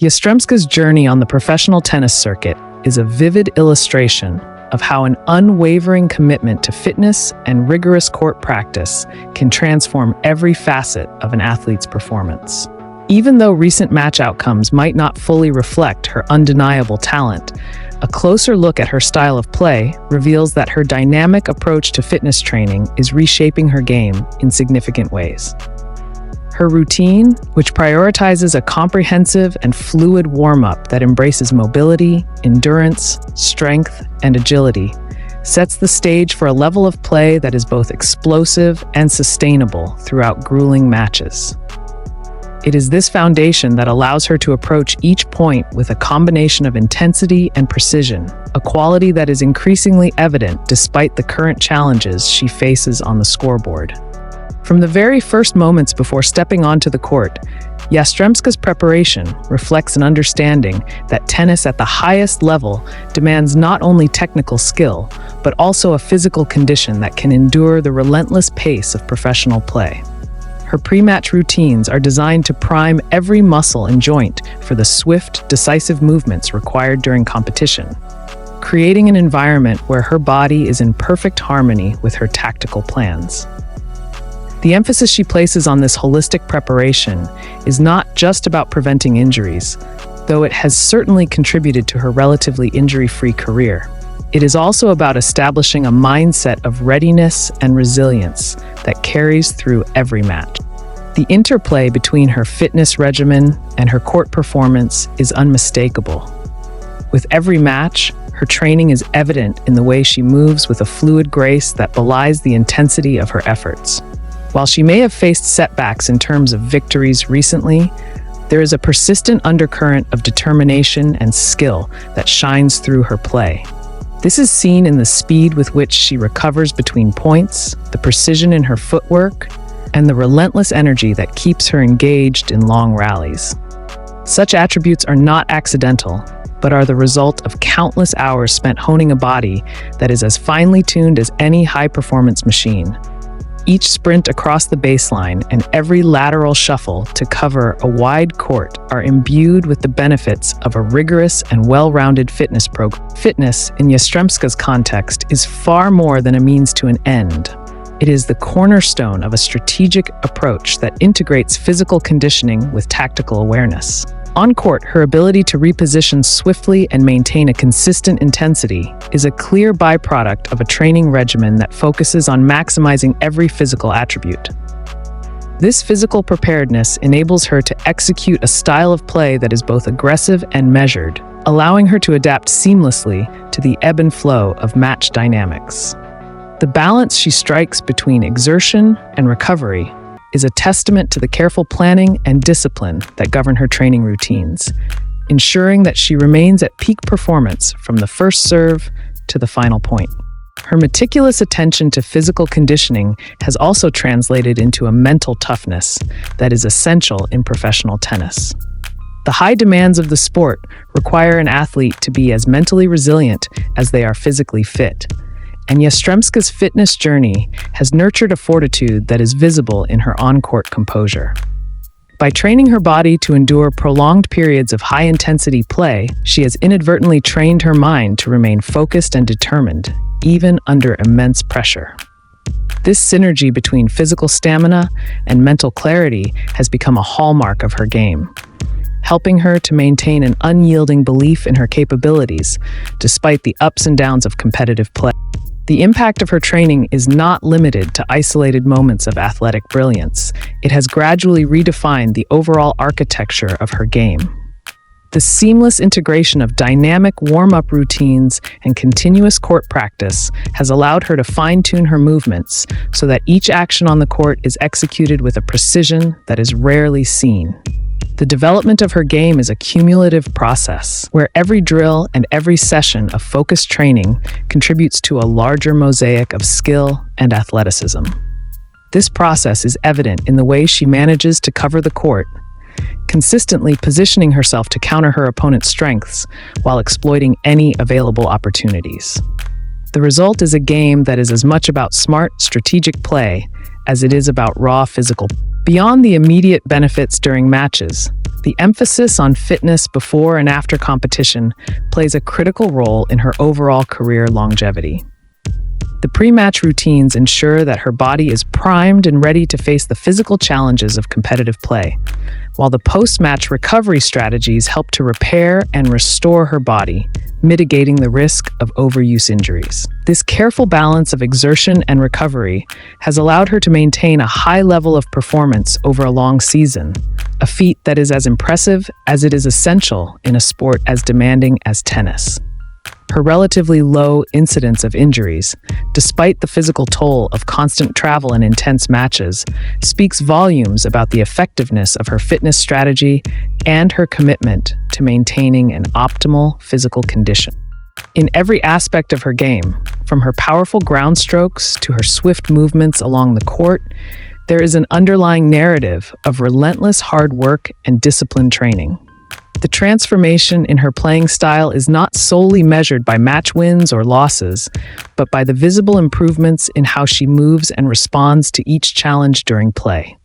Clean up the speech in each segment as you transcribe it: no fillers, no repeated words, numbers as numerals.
Yastremska's journey on the professional tennis circuit is a vivid illustration of how an unwavering commitment to fitness and rigorous court practice can transform every facet of an athlete's performance. Even though recent match outcomes might not fully reflect her undeniable talent, a closer look at her style of play reveals that her dynamic approach to fitness training is reshaping her game in significant ways. Her routine, which prioritizes a comprehensive and fluid warm-up that embraces mobility, endurance, strength, and agility, sets the stage for a level of play that is both explosive and sustainable throughout grueling matches. It is this foundation that allows her to approach each point with a combination of intensity and precision, a quality that is increasingly evident despite the current challenges she faces on the scoreboard. From the very first moments before stepping onto the court, Yastremska's preparation reflects an understanding that tennis at the highest level demands not only technical skill, but also a physical condition that can endure the relentless pace of professional play. Her pre-match routines are designed to prime every muscle and joint for the swift, decisive movements required during competition, creating an environment where her body is in perfect harmony with her tactical plans. The emphasis she places on this holistic preparation is not just about preventing injuries, though it has certainly contributed to her relatively injury-free career. It is also about establishing a mindset of readiness and resilience that carries through every match. The interplay between her fitness regimen and her court performance is unmistakable. With every match, her training is evident in the way she moves with a fluid grace that belies the intensity of her efforts. While she may have faced setbacks in terms of victories recently, there is a persistent undercurrent of determination and skill that shines through her play. This is seen in the speed with which she recovers between points, the precision in her footwork, and the relentless energy that keeps her engaged in long rallies. Such attributes are not accidental, but are the result of countless hours spent honing a body that is as finely tuned as any high-performance machine. Each sprint across the baseline and every lateral shuffle to cover a wide court are imbued with the benefits of a rigorous and well-rounded fitness program. Fitness, in Yastremska's context, is far more than a means to an end. It is the cornerstone of a strategic approach that integrates physical conditioning with tactical awareness. On court, her ability to reposition swiftly and maintain a consistent intensity is a clear byproduct of a training regimen that focuses on maximizing every physical attribute. This physical preparedness enables her to execute a style of play that is both aggressive and measured, allowing her to adapt seamlessly to the ebb and flow of match dynamics. The balance she strikes between exertion and recovery is a testament to the careful planning and discipline that govern her training routines, ensuring that she remains at peak performance from the first serve to the final point. Her meticulous attention to physical conditioning has also translated into a mental toughness that is essential in professional tennis. The high demands of the sport require an athlete to be as mentally resilient as they are physically fit, and Yastremska's fitness journey has nurtured a fortitude that is visible in her on-court composure. By training her body to endure prolonged periods of high-intensity play, she has inadvertently trained her mind to remain focused and determined, even under immense pressure. This synergy between physical stamina and mental clarity has become a hallmark of her game, helping her to maintain an unyielding belief in her capabilities despite the ups and downs of competitive play. The impact of her training is not limited to isolated moments of athletic brilliance. It has gradually redefined the overall architecture of her game. The seamless integration of dynamic warm-up routines and continuous court practice has allowed her to fine-tune her movements so that each action on the court is executed with a precision that is rarely seen. The development of her game is a cumulative process, where every drill and every session of focused training contributes to a larger mosaic of skill and athleticism. This process is evident in the way she manages to cover the court, consistently positioning herself to counter her opponent's strengths while exploiting any available opportunities. The result is a game that is as much about smart, strategic play as it is about raw physical. Beyond the immediate benefits during matches, the emphasis on fitness before and after competition plays a critical role in her overall career longevity. The pre-match routines ensure that her body is primed and ready to face the physical challenges of competitive play, while the post-match recovery strategies help to repair and restore her body, mitigating the risk of overuse injuries. This careful balance of exertion and recovery has allowed her to maintain a high level of performance over a long season, a feat that is as impressive as it is essential in a sport as demanding as tennis. Her relatively low incidence of injuries, despite the physical toll of constant travel and intense matches, speaks volumes about the effectiveness of her fitness strategy and her commitment to maintaining an optimal physical condition. In every aspect of her game, from her powerful ground strokes to her swift movements along the court, there is an underlying narrative of relentless hard work and disciplined training. The transformation in her playing style is not solely measured by match wins or losses, but by the visible improvements in how she moves and responds to each challenge during play.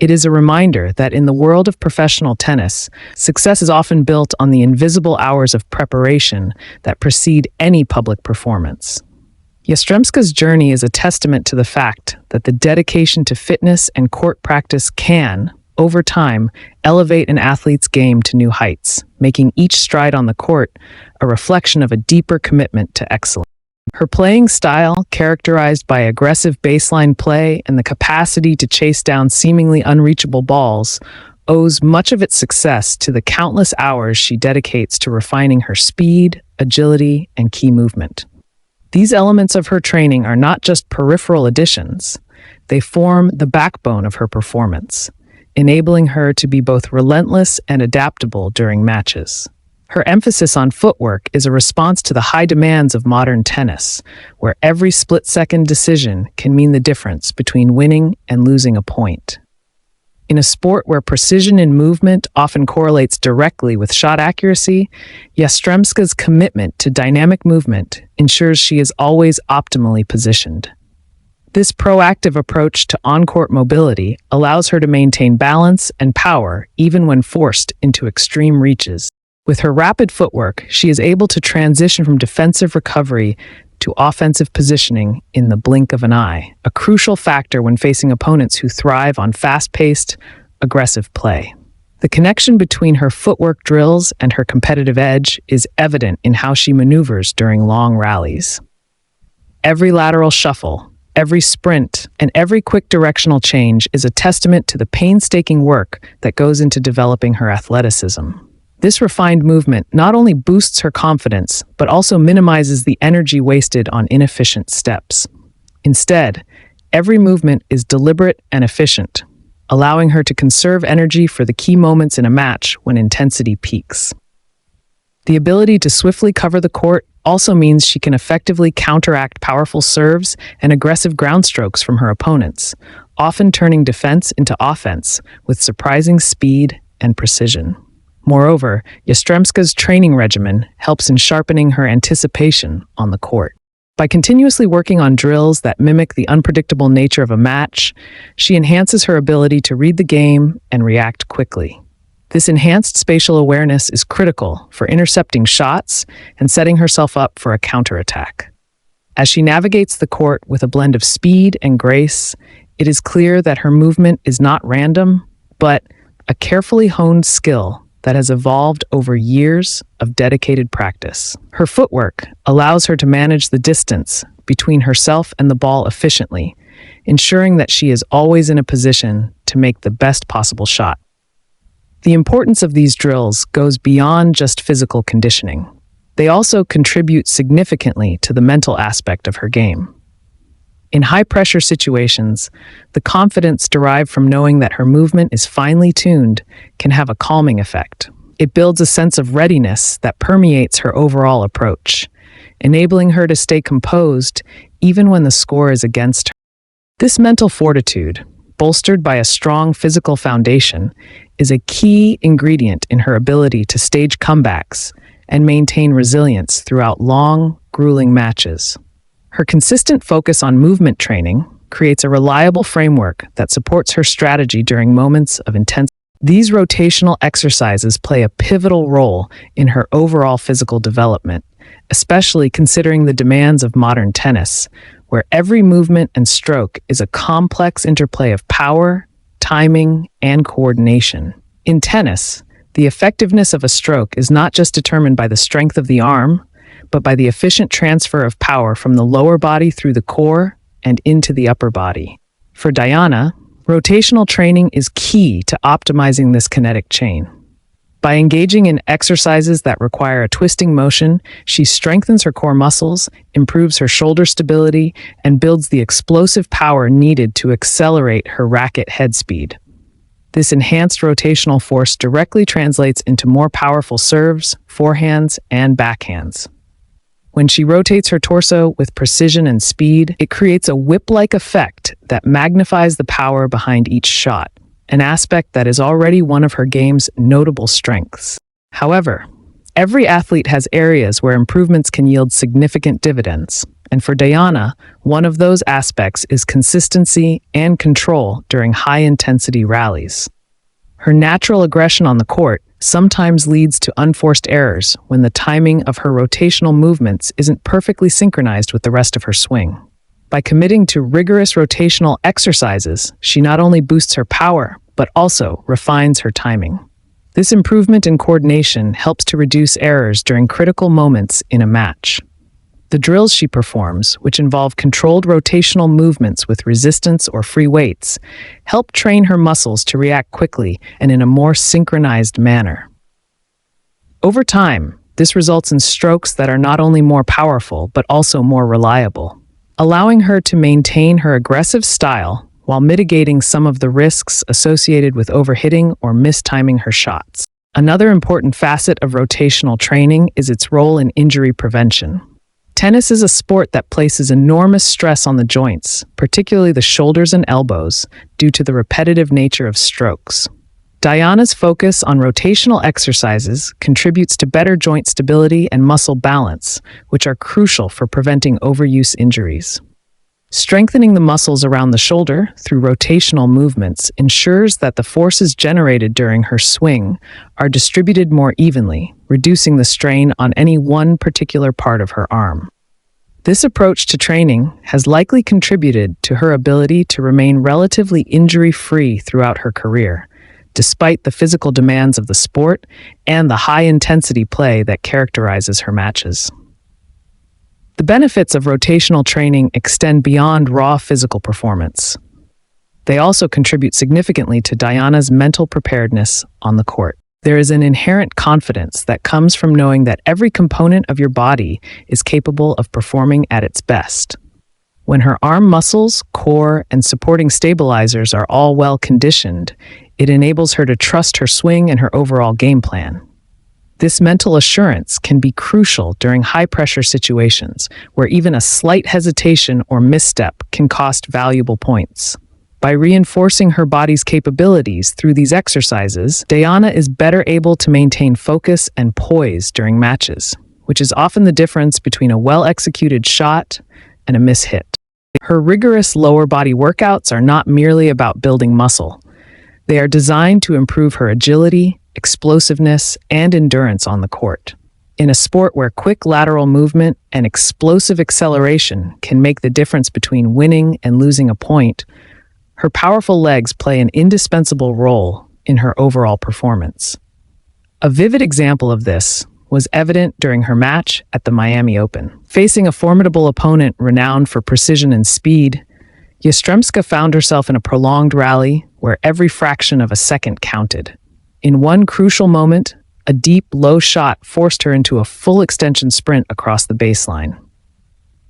It is a reminder that in the world of professional tennis, success is often built on the invisible hours of preparation that precede any public performance. Yastremska's journey is a testament to the fact that the dedication to fitness and court practice can, over time, elevate an athlete's game to new heights, making each stride on the court a reflection of a deeper commitment to excellence. Her playing style, characterized by aggressive baseline play and the capacity to chase down seemingly unreachable balls, owes much of its success to the countless hours she dedicates to refining her speed, agility, and key movement. These elements of her training are not just peripheral additions, they form the backbone of her performance, enabling her to be both relentless and adaptable during matches. Her emphasis on footwork is a response to the high demands of modern tennis, where every split-second decision can mean the difference between winning and losing a point. In a sport where precision in movement often correlates directly with shot accuracy, Yastremska's commitment to dynamic movement ensures she is always optimally positioned. This proactive approach to on-court mobility allows her to maintain balance and power even when forced into extreme reaches. With her rapid footwork, she is able to transition from defensive recovery to offensive positioning in the blink of an eye, a crucial factor when facing opponents who thrive on fast-paced, aggressive play. The connection between her footwork drills and her competitive edge is evident in how she maneuvers during long rallies. Every lateral shuffle, every sprint, and every quick directional change is a testament to the painstaking work that goes into developing her athleticism. This refined movement not only boosts her confidence, but also minimizes the energy wasted on inefficient steps. Instead, every movement is deliberate and efficient, allowing her to conserve energy for the key moments in a match when intensity peaks. The ability to swiftly cover the court also means she can effectively counteract powerful serves and aggressive ground strokes from her opponents, often turning defense into offense with surprising speed and precision. Moreover, Yastremska's training regimen helps in sharpening her anticipation on the court. By continuously working on drills that mimic the unpredictable nature of a match, she enhances her ability to read the game and react quickly. This enhanced spatial awareness is critical for intercepting shots and setting herself up for a counterattack. As she navigates the court with a blend of speed and grace, it is clear that her movement is not random, but a carefully honed skill that has evolved over years of dedicated practice. Her footwork allows her to manage the distance between herself and the ball efficiently, ensuring that she is always in a position to make the best possible shot. The importance of these drills goes beyond just physical conditioning. They also contribute significantly to the mental aspect of her game. In high-pressure situations, the confidence derived from knowing that her movement is finely tuned can have a calming effect. It builds a sense of readiness that permeates her overall approach, enabling her to stay composed even when the score is against her. This mental fortitude, bolstered by a strong physical foundation, is a key ingredient in her ability to stage comebacks and maintain resilience throughout long, grueling matches. Her consistent focus on movement training, creates a reliable framework that supports her strategy during moments of intense. These rotational exercises play a pivotal role in her overall physical development, especially considering the demands of modern tennis, where every movement and stroke is a complex interplay of power, timing, and coordination. In tennis, the effectiveness of a stroke is not just determined by the strength of the arm, but by the efficient transfer of power from the lower body through the core and into the upper body. For Dayana, rotational training is key to optimizing this kinetic chain. By engaging in exercises that require a twisting motion, she strengthens her core muscles, improves her shoulder stability, and builds the explosive power needed to accelerate her racket head speed. This enhanced rotational force directly translates into more powerful serves, forehands, and backhands. When she rotates her torso with precision and speed, it creates a whip-like effect that magnifies the power behind each shot, an aspect that is already one of her game's notable strengths. However, every athlete has areas where improvements can yield significant dividends, and for Dayana, one of those aspects is consistency and control during high-intensity rallies. Her natural aggression on the court sometimes leads to unforced errors when the timing of her rotational movements isn't perfectly synchronized with the rest of her swing. By committing to rigorous rotational exercises, she not only boosts her power, but also refines her timing. This improvement in coordination helps to reduce errors during critical moments in a match. The drills she performs, which involve controlled rotational movements with resistance or free weights, help train her muscles to react quickly and in a more synchronized manner. Over time, this results in strokes that are not only more powerful, but also more reliable, allowing her to maintain her aggressive style while mitigating some of the risks associated with overhitting or mistiming her shots. Another important facet of rotational training is its role in injury prevention. Tennis is a sport that places enormous stress on the joints, particularly the shoulders and elbows, due to the repetitive nature of strokes. Dayana's focus on rotational exercises contributes to better joint stability and muscle balance, which are crucial for preventing overuse injuries. Strengthening the muscles around the shoulder through rotational movements ensures that the forces generated during her swing are distributed more evenly, reducing the strain on any one particular part of her arm. This approach to training has likely contributed to her ability to remain relatively injury-free throughout her career, despite the physical demands of the sport and the high-intensity play that characterizes her matches. The benefits of rotational training extend beyond raw physical performance. They also contribute significantly to Dayana's mental preparedness on the court. There is an inherent confidence that comes from knowing that every component of your body is capable of performing at its best. When her arm muscles, core, and supporting stabilizers are all well conditioned, it enables her to trust her swing and her overall game plan. This mental assurance can be crucial during high-pressure situations, where even a slight hesitation or misstep can cost valuable points. By reinforcing her body's capabilities through these exercises, Dayana is better able to maintain focus and poise during matches, which is often the difference between a well-executed shot and a mishit. Her rigorous lower body workouts are not merely about building muscle. They are designed to improve her agility, explosiveness, and endurance on the court. In a sport where quick lateral movement and explosive acceleration can make the difference between winning and losing a point, her powerful legs play an indispensable role in her overall performance. A vivid example of this was evident during her match at the Miami Open. Facing a formidable opponent renowned for precision and speed, Yastremska found herself in a prolonged rally where every fraction of a second counted. In one crucial moment, a deep, low shot forced her into a full extension sprint across the baseline.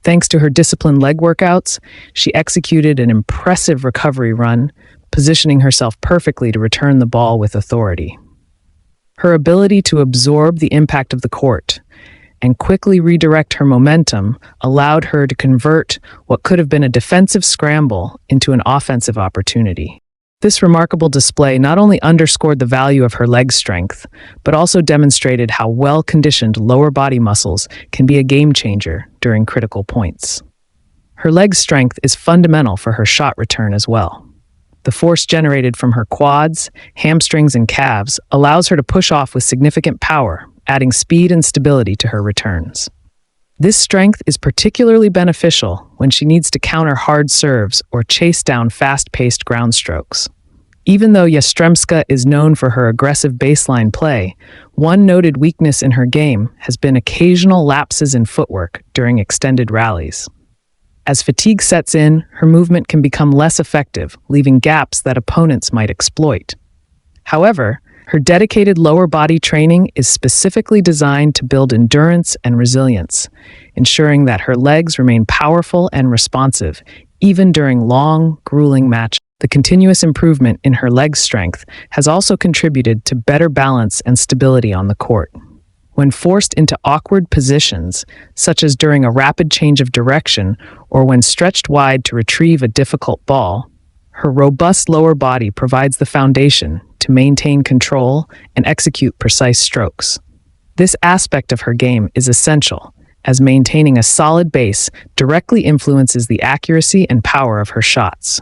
Thanks to her disciplined leg workouts, she executed an impressive recovery run, positioning herself perfectly to return the ball with authority. Her ability to absorb the impact of the court and quickly redirect her momentum allowed her to convert what could have been a defensive scramble into an offensive opportunity. This remarkable display not only underscored the value of her leg strength, but also demonstrated how well-conditioned lower body muscles can be a game changer during critical points. Her leg strength is fundamental for her shot return as well. The force generated from her quads, hamstrings, and calves allows her to push off with significant power, adding speed and stability to her returns. This strength is particularly beneficial when she needs to counter hard serves or chase down fast-paced ground strokes. Even though Yastremska is known for her aggressive baseline play, one noted weakness in her game has been occasional lapses in footwork during extended rallies. As fatigue sets in, her movement can become less effective, leaving gaps that opponents might exploit. However, her dedicated lower body training is specifically designed to build endurance and resilience, ensuring that her legs remain powerful and responsive, even during long, grueling matches. The continuous improvement in her leg strength has also contributed to better balance and stability on the court. When forced into awkward positions, such as during a rapid change of direction or when stretched wide to retrieve a difficult ball, her robust lower body provides the foundation to maintain control and execute precise strokes. This aspect of her game is essential, as maintaining a solid base directly influences the accuracy and power of her shots.